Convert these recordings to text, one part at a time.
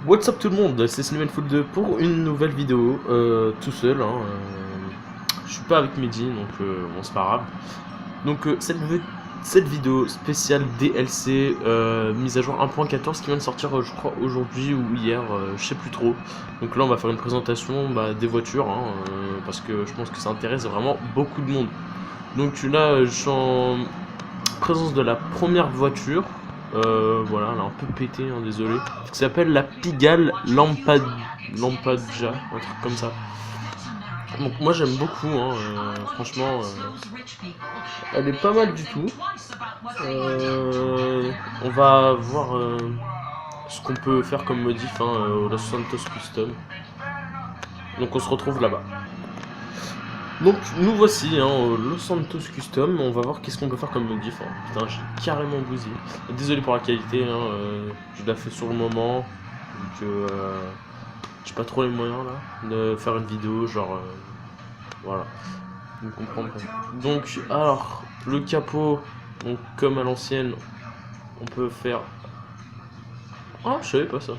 What's up tout le monde, c'est Cineman 2 pour une nouvelle vidéo, tout seul, hein, je suis pas avec Mehdi, donc bon c'est pas grave. Donc cette vidéo spéciale DLC, mise à jour 1.14 qui vient de sortir je crois aujourd'hui ou hier, je sais plus trop. Donc là on va faire une présentation des voitures, hein, parce que je pense que ça intéresse vraiment beaucoup de monde. Donc là je suis en présence de la première voiture. Voilà, elle est un peu pétée, hein, désolé. Qui s'appelle la Pigalle Lampadja, un truc comme ça. Donc moi j'aime beaucoup, hein, franchement, elle est pas mal du tout. On va voir ce qu'on peut faire comme modif au Los Santos Custom. Donc on se retrouve là-bas. Donc nous voici au Los Santos Custom, on va voir qu'est-ce qu'on peut faire comme modif. Putain, j'ai carrément bousillé. Désolé pour la qualité, je l'ai fait sur le moment, donc j'ai pas trop les moyens là de faire une vidéo, genre voilà, vous comprendrez. Donc alors, le capot, donc comme à l'ancienne, on peut faire... Ah, je savais pas ça.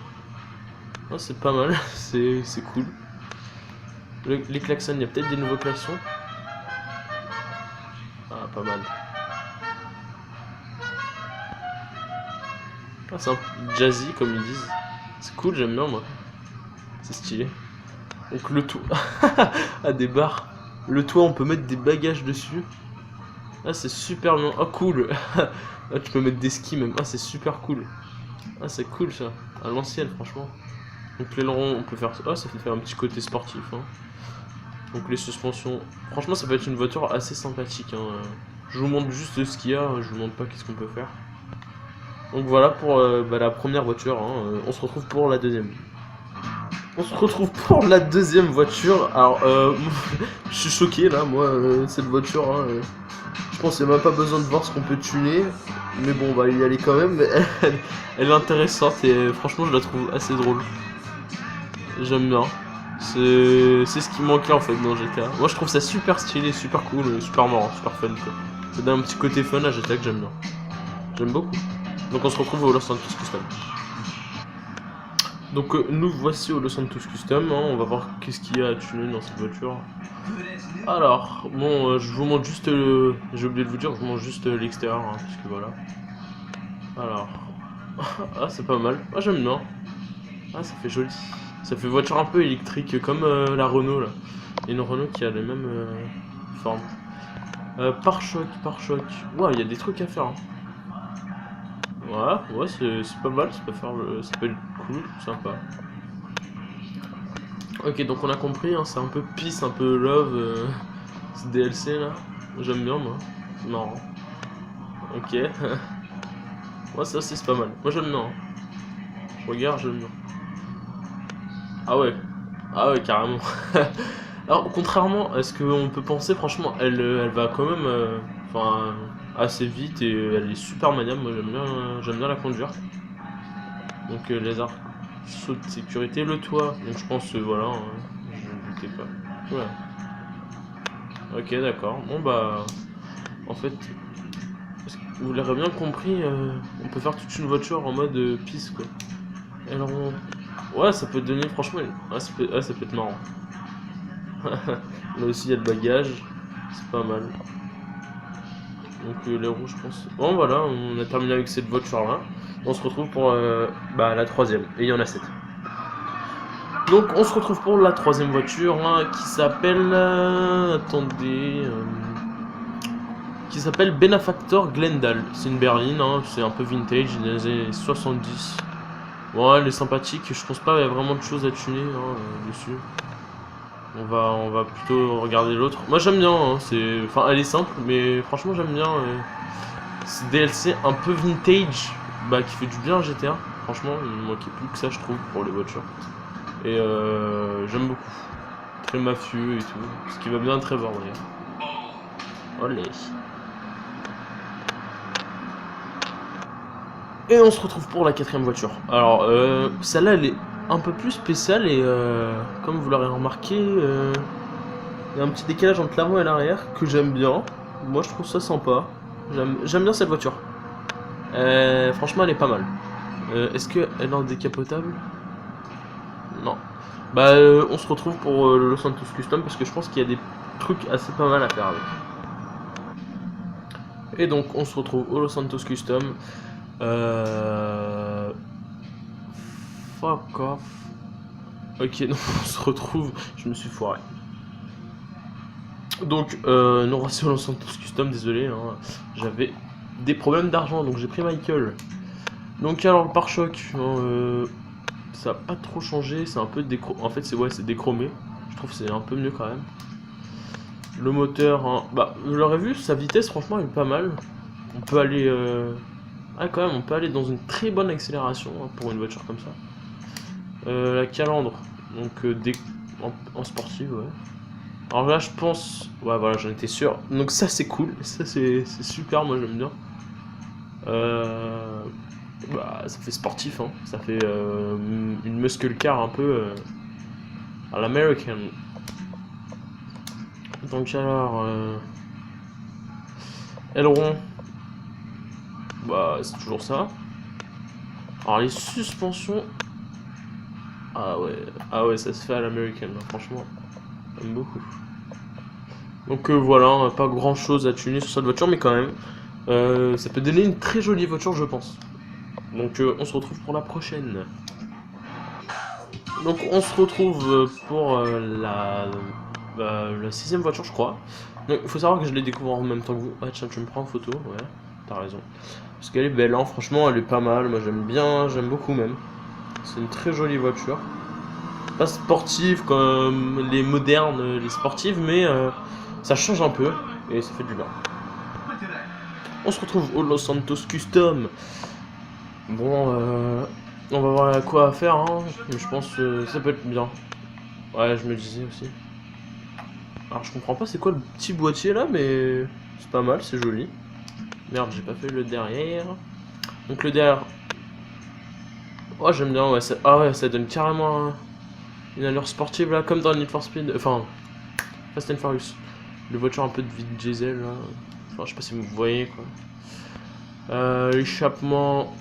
Ah, c'est pas mal, c'est cool. Les klaxons, il y a peut-être des nouveaux klaxons. Ah, pas mal. Ah, c'est un peu jazzy comme ils disent. C'est cool, j'aime bien moi. C'est stylé. Donc le toit. Ah, des barres. Le toit, on peut mettre des bagages dessus. Ah, c'est super bien. Ah, cool. Ah, tu peux mettre des skis même. Ah, c'est super cool. Ah, c'est cool ça. À l'ancienne, franchement. Donc l'aileron, on peut faire... Ah, ça fait un petit côté sportif, hein. Donc les suspensions, franchement ça peut être une voiture assez sympathique, hein. Je vous montre juste ce qu'il y a, je vous montre pas qu'est-ce qu'on peut faire. Donc voilà pour la première voiture, hein. On se retrouve pour la deuxième. On se retrouve pour la deuxième voiture. Alors je suis choqué là, moi, cette voiture, hein, je pense qu'il n'y a même pas besoin de voir ce qu'on peut tuner. Mais bon, on va y aller quand même. Elle est intéressante et franchement je la trouve assez drôle. J'aime bien. C'est ce qui manquait en fait dans GTA. Moi je trouve ça super stylé, super cool, super marrant, super fun quoi. Ça donne un petit côté fun à GTA que j'aime bien. J'aime beaucoup. Donc on se retrouve au Los Santos Custom. Donc nous voici au Los Santos Custom, hein. On va voir qu'est-ce qu'il y a à tuner dans cette voiture. Alors, bon, je vous montre juste j'ai oublié de vous dire, je vous montre juste l'extérieur, hein, parce que voilà. Alors... Ah, c'est pas mal. Ah, j'aime bien. Ah, ça fait joli. Ça fait voiture un peu électrique, comme la Renault là. Il y a une Renault qui a les mêmes formes. Pare-choc, pare-choc. Ouais, il y a des trucs à faire, hein. Ouais, c'est pas mal, ça peut être cool, sympa. Ok, donc on a compris, hein, c'est un peu peace, un peu love, ce DLC là. J'aime bien moi, c'est marrant. Ok. Ouais, ça aussi c'est pas mal. Moi j'aime bien, hein. Je regarde, j'aime bien. Ah ouais, carrément. Alors, contrairement à ce qu'on peut penser, franchement, elle va quand même assez vite et elle est super maniable. Moi, j'aime bien la conduire. Donc, les arceaux de sécurité, le toit. Donc, je pense, voilà, je ne doutais pas. Ouais. Ok, d'accord. Bon, en fait, vous l'aurez bien compris, on peut faire toute une voiture en mode piste, quoi. Alors, ouais, ça peut donner, franchement, ça peut être marrant. Là aussi il y a le bagage, c'est pas mal. Donc les roues je pense. Bon voilà, on a terminé avec cette voiture là. On se retrouve pour la troisième. Et il y en a 7. Donc on se retrouve pour la troisième voiture hein, qui s'appelle... attendez... qui s'appelle Benefactor Glendale. C'est une berline, hein, c'est un peu vintage des années 70. Ouais, elle est sympathique, je pense pas qu'il y a vraiment de choses à tuner dessus. On va plutôt regarder l'autre. Moi j'aime bien, hein, elle est simple, mais franchement j'aime bien. C'est DLC un peu vintage, qui fait du bien à GTA. Franchement, il manquait plus que ça je trouve pour les voitures. Et j'aime beaucoup. Très mafieux et tout. Ce qui va bien à Trevor d'ailleurs. Olé. Et on se retrouve pour la quatrième voiture. Alors celle-là elle est un peu plus spécial et comme vous l'aurez remarqué, il y a un petit décalage entre l'avant et l'arrière que j'aime bien. Moi je trouve ça sympa. J'aime bien cette voiture. Franchement elle est pas mal. Est-ce qu'elle est en décapotable? Bah on se retrouve pour le Los Santos Custom parce que je pense qu'il y a des trucs assez pas mal à faire avec. Et donc on se retrouve au Los Santos Custom. Fuck off. Ok, donc on se retrouve. Je me suis foiré. Donc nous voici au Los Santos Custom, désolé, hein, j'avais des problèmes d'argent donc j'ai pris Michael. Donc alors le pare-choc, ça n'a pas trop changé, c'est un peu déchromé. En fait c'est déchromé. Je trouve que c'est un peu mieux quand même. Le moteur, hein, bah vous l'aurez vu, sa vitesse franchement elle est pas mal. On peut aller ah quand même on peut aller dans une très bonne accélération hein, pour une voiture comme ça. La calandre, donc en sportive, ouais. Alors là je pense, ouais voilà j'en étais sûr. Donc ça c'est cool, ça c'est super, moi j'aime bien. Bah ça fait sportif hein, ça fait une muscle car un peu à l'american. Donc alors aileron, bah c'est toujours ça. Alors les suspensions, ah ouais ça se fait à l'american franchement, j'aime beaucoup. Donc voilà, pas grand chose à tuner sur cette voiture mais quand même ça peut donner une très jolie voiture je pense. Donc on se retrouve pour la prochaine. Donc on se retrouve pour la 6ème voiture je crois. Donc il faut savoir que je l'ai découvert en même temps que vous. Ah tiens tu me prends en photo, ouais, t'as raison. Parce qu'elle est belle hein, franchement elle est pas mal, moi j'aime bien, j'aime beaucoup même. C'est une très jolie voiture. Pas sportive comme les modernes, les sportives, mais ça change un peu et ça fait du bien. On se retrouve au Los Santos Custom. Bon, on va voir à quoi faire, hein. Mais je pense que ça peut être bien. Ouais, je me disais aussi. Alors, je comprends pas c'est quoi le petit boîtier là, mais c'est pas mal, c'est joli. Merde, j'ai pas fait le derrière. Donc, le derrière. Oh, j'aime bien, ouais. Ah, ouais, ça donne carrément une allure sportive là, comme dans Need for Speed. Enfin, Fast and Furious. Les voitures un peu de Vin Diesel là. Enfin, je sais pas si vous voyez quoi. L'échappement.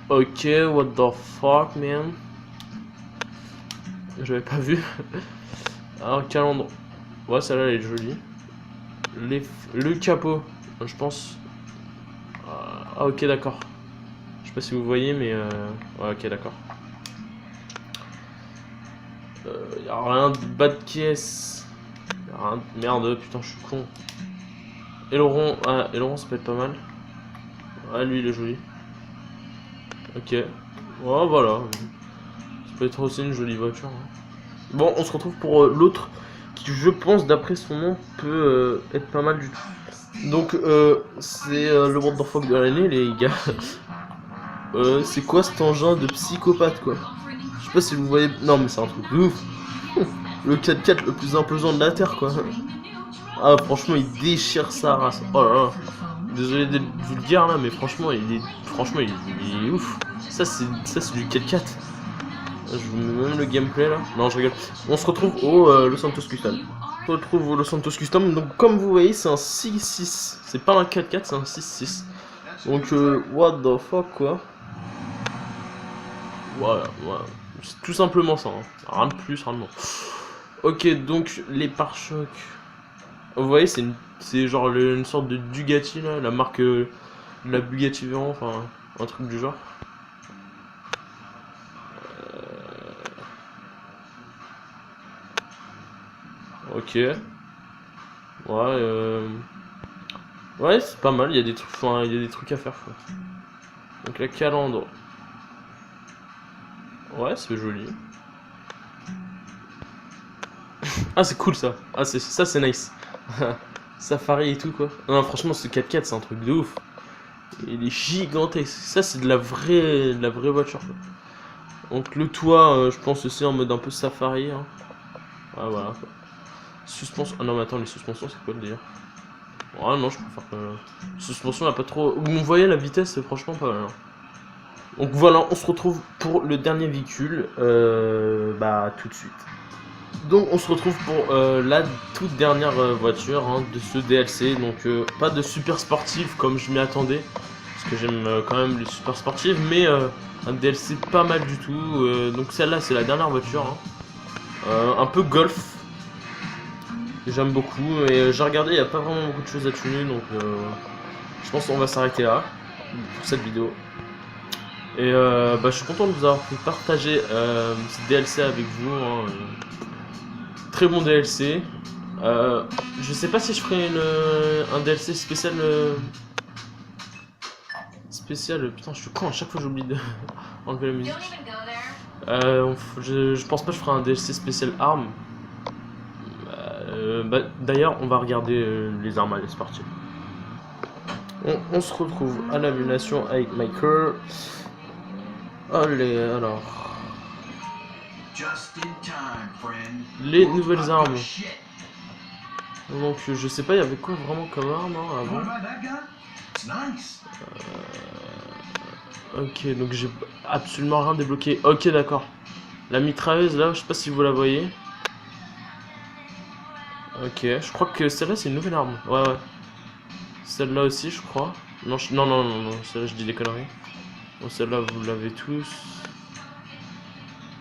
Ok, what the fuck, man. J'avais pas vu. Alors, calandre. Ouais, celle-là, elle est jolie. Le capot, je pense. Ah, ok, d'accord. Je sais pas si vous voyez, mais. Ouais, ok, d'accord. Y'a rien de bas de caisse. Y'a rien de... Merde, putain, je suis con. Aileron, ah, aileron, ça peut être pas mal. Ah, lui, il est joli. Ok. Oh, voilà. Ça peut être aussi une jolie voiture. Hein. Bon, on se retrouve pour l'autre qui, je pense, d'après son nom, peut être pas mal du tout. Donc, c'est le what the fuck de l'année, les gars. C'est quoi cet engin de psychopathe, quoi? Je sais pas si vous voyez. Non, mais c'est un truc de ouf. Le 4x4 le plus imposant de la terre, quoi. Ah, franchement, il déchire sa race. Oh là là. Désolé d'être vulgaire là, mais franchement, il est ouf. Ça, c'est du 4x4. Je vous mets même le gameplay là. Non, je rigole. On se retrouve au Los Santos Custom. On se retrouve au Los Santos Custom. Donc, comme vous voyez, c'est un 6-6. C'est pas un 4x4, c'est un 6-6. Donc, what the fuck, quoi. Voilà. C'est tout simplement ça. Hein. Rien de plus, rien de moins. Ok, donc, les pare-chocs. Vous voyez, c'est genre une sorte de Bugatti là, la marque de la Bugatti Veyron, enfin un truc du genre. Ok. Ouais, c'est pas mal, il y a des trucs, enfin, il y a des trucs à faire quoi. Donc la calandre. Ouais, c'est joli. Ah, c'est cool ça. Ah, ça c'est nice. Safari et tout quoi. Non, franchement, ce 4x4 c'est un truc de ouf. Il est gigantesque. Ça c'est de la vraie voiture quoi. Donc le toit, je pense aussi en mode un peu safari. Hein. Ouais, voilà quoi. Suspension. Ah non, mais attends, les suspensions c'est quoi le délire? Ouais, non, je préfère que. Suspension, n'a pas trop. Vous voyez la vitesse, c'est franchement pas mal. Hein. Donc voilà, on se retrouve pour le dernier véhicule. Bah, tout de suite. Donc on se retrouve pour la toute dernière voiture hein, de ce DLC. Donc pas de super sportif comme je m'y attendais. parce que j'aime quand même les super sportives, mais un DLC pas mal du tout. Donc celle-là, c'est la dernière voiture, hein. Un peu golf. J'aime beaucoup, et j'ai regardé, il n'y a pas vraiment beaucoup de choses à tuner, donc je pense qu'on va s'arrêter là pour cette vidéo. Et je suis content de vous avoir pu partager ce DLC avec vous, hein. Très bon DLC. Je sais pas si je ferai un DLC spécial. Putain, je suis con, à chaque fois j'oublie de enlever la musique. Je pense pas que je ferai un DLC spécial armes. D'ailleurs, on va regarder les armes, allez, c'est parti. On se retrouve à l'annulation avec Michael. Allez, alors. Les nouvelles armes. Donc, je sais pas, il y avait quoi vraiment comme arme avant. Ok, donc j'ai absolument rien débloqué. Ok, d'accord. La mitrailleuse là, je sais pas si vous la voyez. Ok, je crois que celle-là c'est une nouvelle arme. Ouais. Celle-là aussi, je crois. Non, non, celle-là je dis des conneries. Bon, celle-là vous l'avez tous.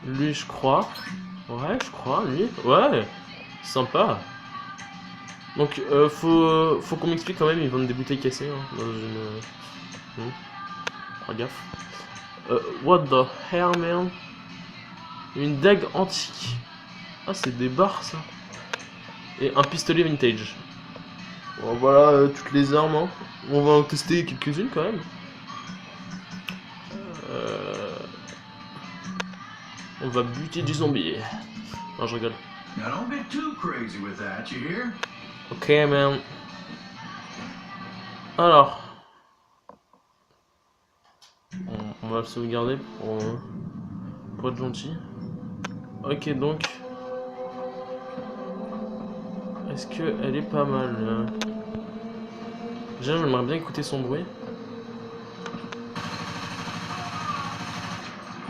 Lui, je crois. Ouais, je crois, lui. Ouais, sympa. Donc, faut qu'on m'explique quand même, ils vendent des bouteilles cassées dans une. Oh, gaffe. What the hell, man? Une dague antique. Ah, c'est des barres, ça. Et un pistolet vintage. Bon, voilà toutes les armes, hein. On va en tester quelques-unes quand même. On va buter du zombie. Non, je rigole. Ok, man. Alors. On va le sauvegarder pour être gentil. Ok, donc. Est-ce qu'elle est pas mal Déjà, j'aimerais bien écouter son bruit.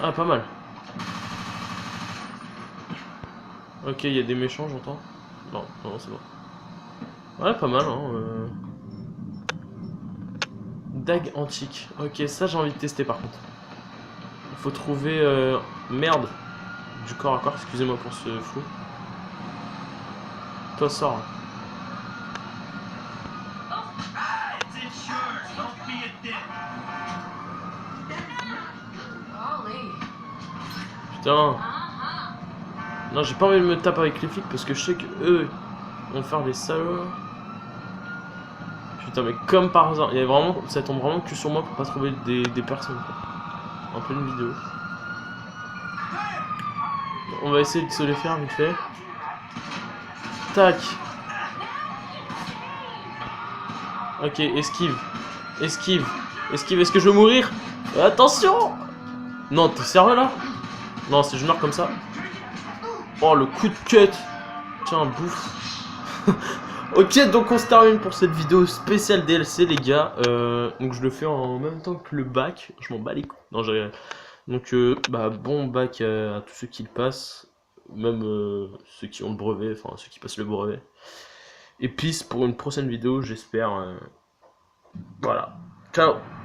Ah, pas mal. Ok, il y a des méchants, j'entends. Non, c'est bon. Ouais, pas mal, hein. Dague antique. Ok, ça j'ai envie de tester par contre. Il faut trouver... Merde. Du corps à corps, excusez-moi pour ce flou. Toi, sors. Putain. Non, j'ai pas envie de me taper avec les flics parce que je sais que eux vont faire des salauds. Putain, mais comme par hasard, ça tombe vraiment que sur moi pour pas trouver des personnes, quoi. En pleine vidéo. On va essayer de se les faire vite fait. Tac. Ok, esquive. Esquive. Est-ce que je vais mourir? Attention! Non, t'es sérieux là? Non, si je meurs comme ça. Oh, le coup de cut. Tiens, bouffe. Ok, donc on se termine pour cette vidéo spéciale DLC, les gars. Donc je le fais en même temps que le bac. Je m'en bats les couilles. Non, j'ai rien. Donc, bon bac à tous ceux qui le passent. Même ceux qui ont le brevet, enfin ceux qui passent le brevet. Et peace pour une prochaine vidéo, j'espère. Voilà. Ciao!